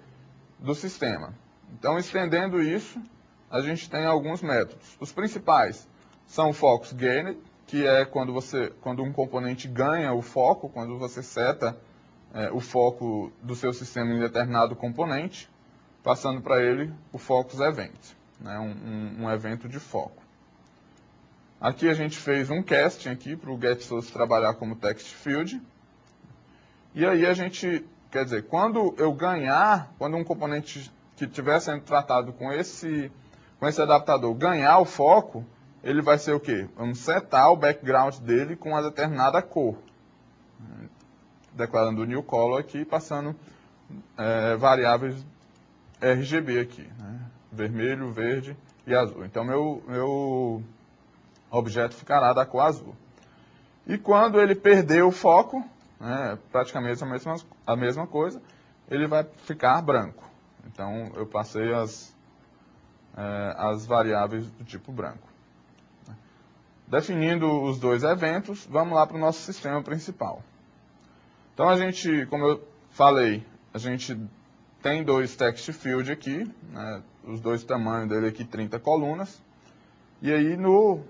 do sistema. Então, estendendo isso, a gente tem alguns métodos. Os principais são o focus gained, que é quando um componente ganha o foco, quando você seta o foco do seu sistema em determinado componente, passando para ele o focus event, né, um evento de foco. Aqui a gente fez um casting aqui para o getSource trabalhar como text field. E aí a gente, quer dizer, quando um componente que estiver sendo tratado com esse adaptador ganhar o foco, ele vai ser o quê? Vamos setar o background dele com uma determinada cor. Declarando o new color aqui e passando variáveis RGB aqui, né? Vermelho, verde e azul. Então, meu objeto ficará da cor azul. E quando ele perder o foco, praticamente a mesma coisa, ele vai ficar branco. Então, eu passei as variáveis do tipo branco. Definindo os dois eventos, vamos lá para o nosso sistema principal. Então, a gente, como eu falei, a gente tem dois text field aqui, né, os dois tamanhos dele aqui, 30 colunas. E aí, no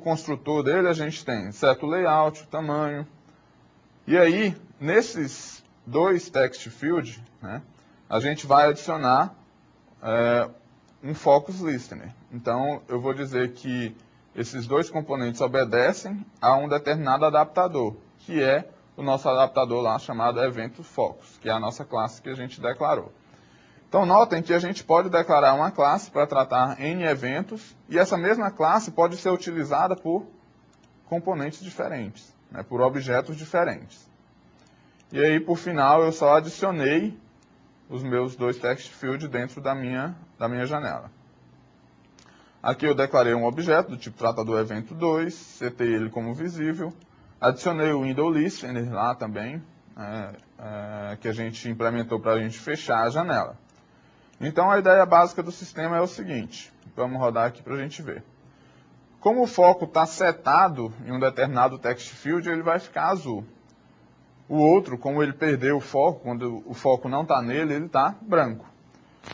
construtor dele, a gente tem certo layout, o tamanho. E aí, nesses dois text field, né, a gente vai adicionar um focus listener. Então, eu vou dizer que esses dois componentes obedecem a um determinado adaptador, que é o nosso adaptador lá chamado evento focus, que é a nossa classe que a gente declarou. Então, notem que a gente pode declarar uma classe para tratar N eventos, e essa mesma classe pode ser utilizada por componentes diferentes, né, por objetos diferentes. E aí, por final, eu só adicionei os meus dois text fields dentro da minha janela. Aqui eu declarei um objeto do tipo tratador evento 2, setei ele como visível, adicionei o window listener lá também, que a gente implementou para a gente fechar a janela. Então, a ideia básica do sistema é o seguinte, vamos rodar aqui para a gente ver. Como o foco está setado em um determinado text field, ele vai ficar azul. O outro, como ele perdeu o foco, quando o foco não está nele, ele está branco.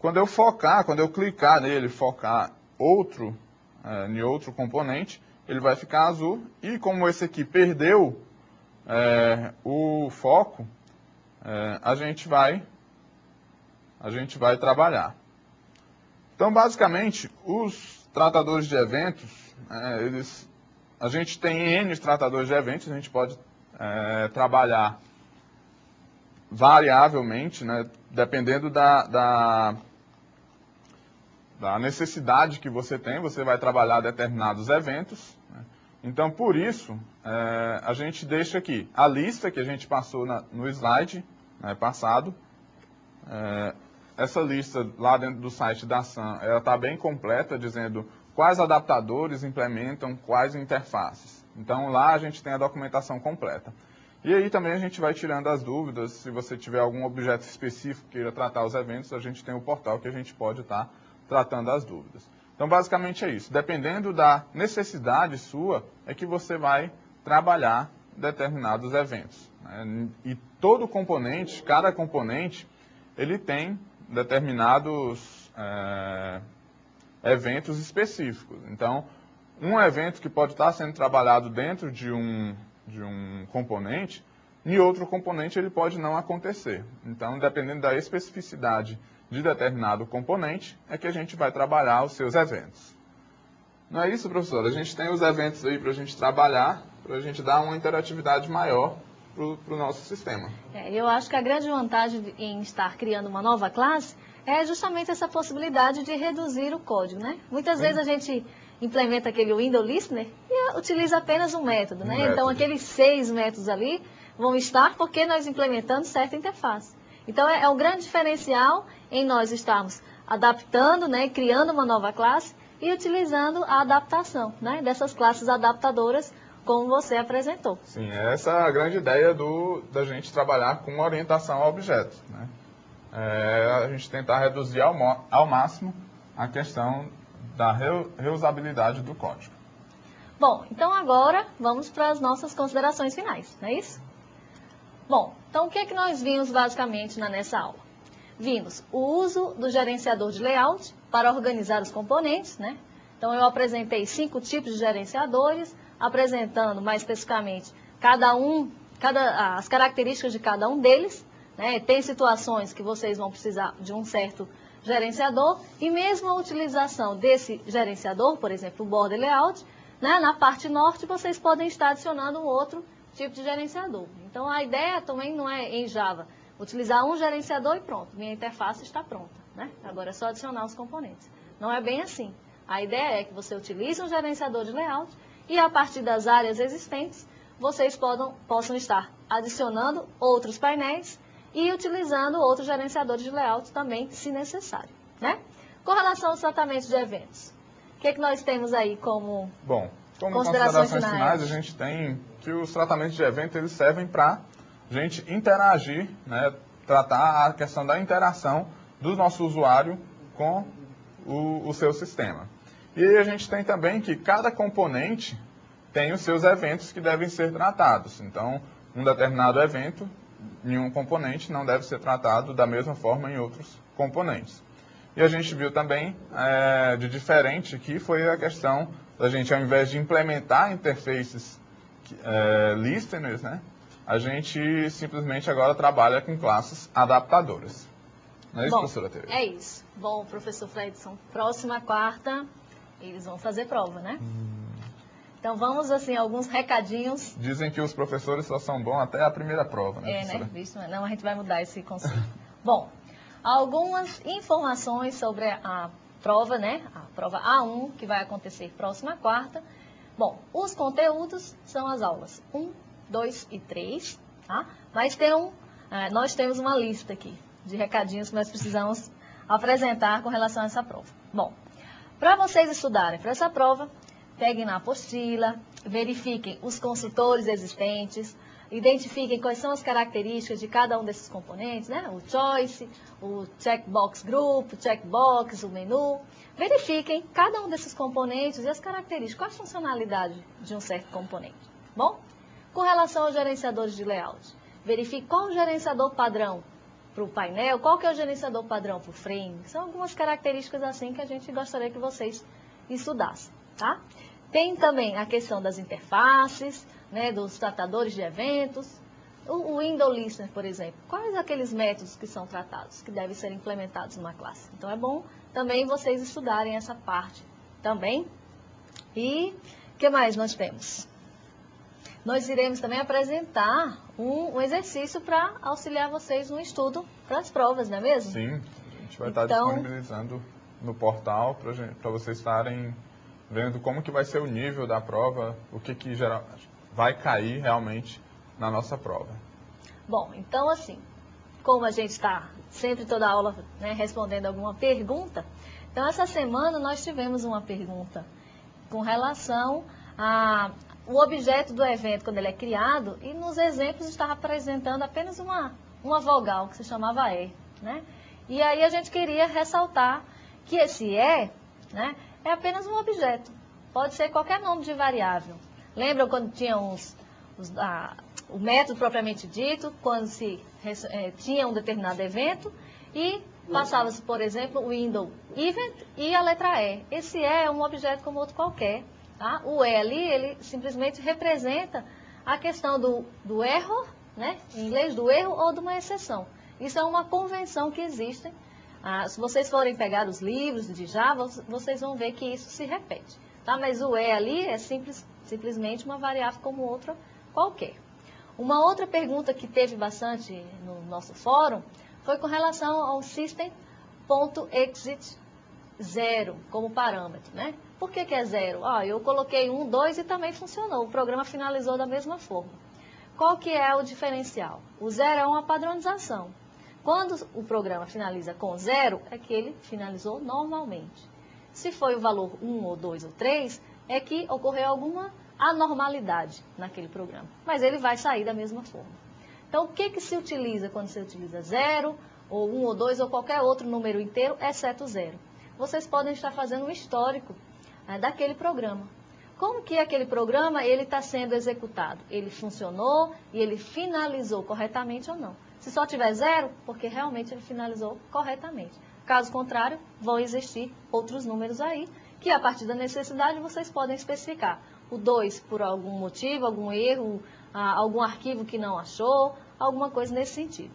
Quando eu clicar nele, focar em outro componente, ele vai ficar azul. E como esse aqui perdeu o foco, a gente vai trabalhar. Então, basicamente, os tratadores de eventos, a gente tem N tratadores de eventos, a gente pode trabalhar variavelmente, né, dependendo da necessidade que você tem, você vai trabalhar determinados eventos, né. Então, por isso, a gente deixa aqui a lista que a gente passou no slide passado. Essa lista lá dentro do site da Sun, ela está bem completa, dizendo quais adaptadores implementam quais interfaces. Então, lá a gente tem a documentação completa. E aí também a gente vai tirando as dúvidas. Se você tiver algum objeto específico que queira tratar os eventos, a gente tem o portal que a gente pode estar tratando as dúvidas. Então, basicamente é isso. Dependendo da necessidade sua, é que você vai trabalhar determinados eventos, né? E todo componente, cada componente, ele tem determinados eventos específicos. Então, um evento que pode estar sendo trabalhado dentro de um componente, em outro componente ele pode não acontecer. Então, dependendo da especificidade de determinado componente, é que a gente vai trabalhar os seus eventos. Não é isso, professor? A gente tem os eventos aí para a gente trabalhar, para a gente dar uma interatividade maior para o nosso sistema. Eu acho que a grande vantagem em estar criando uma nova classe é justamente essa possibilidade de reduzir o código, né? Muitas vezes a gente implementa aquele window listener e utiliza apenas um método, né? Então, aqueles 6 métodos ali vão estar porque nós implementamos certa interface. Então, é um grande diferencial em nós estarmos adaptando, né, criando uma nova classe e utilizando a adaptação, né, dessas classes adaptadoras, como você apresentou. Sim, essa é a grande ideia da gente trabalhar com orientação a objetos, né? A gente tentar reduzir ao máximo a questão da reusabilidade do código. Bom, então agora vamos para as nossas considerações finais, não é isso? Bom, então o que é que nós vimos basicamente nessa aula? Vimos o uso do gerenciador de layout para organizar os componentes, né? Então eu apresentei 5 tipos de gerenciadores, apresentando mais especificamente as características de cada um deles, né? Tem situações que vocês vão precisar de um certo gerenciador e mesmo a utilização desse gerenciador, por exemplo, o border layout, né? Na parte norte vocês podem estar adicionando um outro tipo de gerenciador. Então a ideia também não é em Java utilizar um gerenciador e pronto, minha interface está pronta, né? Agora é só adicionar os componentes. Não é bem assim. A ideia é que você utilize um gerenciador de layout e a partir das áreas existentes, vocês possam estar adicionando outros painéis e utilizando outros gerenciadores de layout também, se necessário, né? Com relação aos tratamentos de eventos, o que é que nós temos aí como considerações finais? A gente tem que os tratamentos de evento eles servem para a gente interagir, né? Tratar a questão da interação do nosso usuário com o seu sistema. E aí a gente tem também que cada componente tem os seus eventos que devem ser tratados. Então, um determinado evento em um componente não deve ser tratado da mesma forma em outros componentes. E a gente viu também de diferente que foi a questão da gente, ao invés de implementar interfaces listeners, né, a gente simplesmente agora trabalha com classes adaptadoras. Não é isso, professora Tereza? É isso. Bom, professor Fredson, próxima quarta eles vão fazer prova, né? Então vamos, assim, alguns recadinhos. Dizem que os professores só são bons até a primeira prova, né, professora? Né? Isso, não, a gente vai mudar esse conceito. Bom, algumas informações sobre a prova, né? A prova A1, que vai acontecer próxima quarta. Bom, os conteúdos são as aulas 1, 2 e 3, tá? Mas nós temos uma lista aqui de recadinhos que nós precisamos apresentar com relação a essa prova. Bom, para vocês estudarem para essa prova, peguem na apostila, verifiquem os consultores existentes, identifiquem quais são as características de cada um desses componentes, né? O choice, o checkbox group, o checkbox, o menu. Verifiquem cada um desses componentes e as características, qual a funcionalidade de um certo componente. Bom, com relação aos gerenciadores de layout, verifique qual o gerenciador padrão para o painel, qual que é o gerenciador padrão para o frame. São algumas características assim que a gente gostaria que vocês estudassem, tá? Tem também a questão das interfaces, né, dos tratadores de eventos, o window listener, por exemplo. Quais aqueles métodos que são tratados, que devem ser implementados numa classe? Então é bom também vocês estudarem essa parte também. E o que mais nós temos? Nós iremos também apresentar um exercício para auxiliar vocês no estudo para as provas, não é mesmo? Sim, a gente vai estar disponibilizando no portal para vocês estarem vendo como que vai ser o nível da prova, o que vai cair realmente na nossa prova. Bom, então assim, como a gente está sempre toda aula, né, respondendo alguma pergunta, então essa semana nós tivemos uma pergunta com relação ao objeto do evento quando ele é criado, e nos exemplos estava apresentando apenas uma vogal que se chamava E, né? E aí a gente queria ressaltar que esse E, né, é apenas um objeto. Pode ser qualquer nome de variável. Lembram quando tinha o método propriamente dito, quando se tinha um determinado evento e passava-se, por exemplo, o window event e a letra E. Esse E é um objeto como outro qualquer. Tá? O E ali, ele simplesmente representa a questão do erro, né? Em inglês, do erro ou de uma exceção. Isso é uma convenção que existe. Se vocês forem pegar os livros de Java, vocês vão ver que isso se repete. Tá? Mas o E ali é simplesmente uma variável como outra qualquer. Uma outra pergunta que teve bastante no nosso fórum foi com relação ao system.exit 0 como parâmetro, né? Por que é 0? Eu coloquei 1, 2 e também funcionou. O programa finalizou da mesma forma. Qual que é o diferencial? O 0 é uma padronização. Quando o programa finaliza com 0, é que ele finalizou normalmente. Se foi o valor 1 ou 2 ou 3, é que ocorreu alguma anormalidade naquele programa. Mas ele vai sair da mesma forma. Então, o que se utiliza quando você utiliza 0, ou 1 ou 2, ou qualquer outro número inteiro, exceto 0? Vocês podem estar fazendo um histórico daquele programa. Como que aquele programa está sendo executado? Ele funcionou e ele finalizou corretamente ou não? Se só tiver 0, porque realmente ele finalizou corretamente. Caso contrário, vão existir outros números aí, que a partir da necessidade vocês podem especificar. O 2 por algum motivo, algum erro, algum arquivo que não achou, alguma coisa nesse sentido.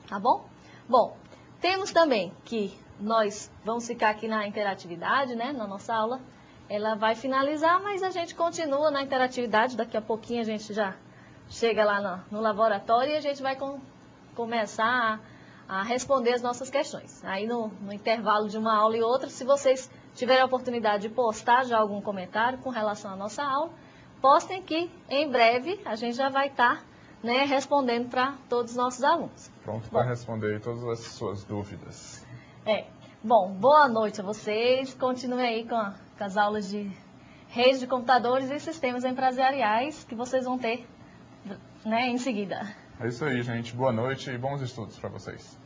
Tá bom? Bom, temos também que nós vamos ficar aqui na interatividade, né, na nossa aula. Ela vai finalizar, mas a gente continua na interatividade. Daqui a pouquinho a gente já chega lá no laboratório e a gente vai começar a responder as nossas questões. Aí no intervalo de uma aula e outra, se vocês tiverem a oportunidade de postar já algum comentário com relação à nossa aula, postem que em breve a gente já vai estar, né, respondendo para todos os nossos alunos. Pronto para responder todas as suas dúvidas. Bom, boa noite a vocês. Continuem aí com as aulas de redes de computadores e sistemas empresariais que vocês vão ter, né, em seguida. É isso aí, gente. Boa noite e bons estudos para vocês.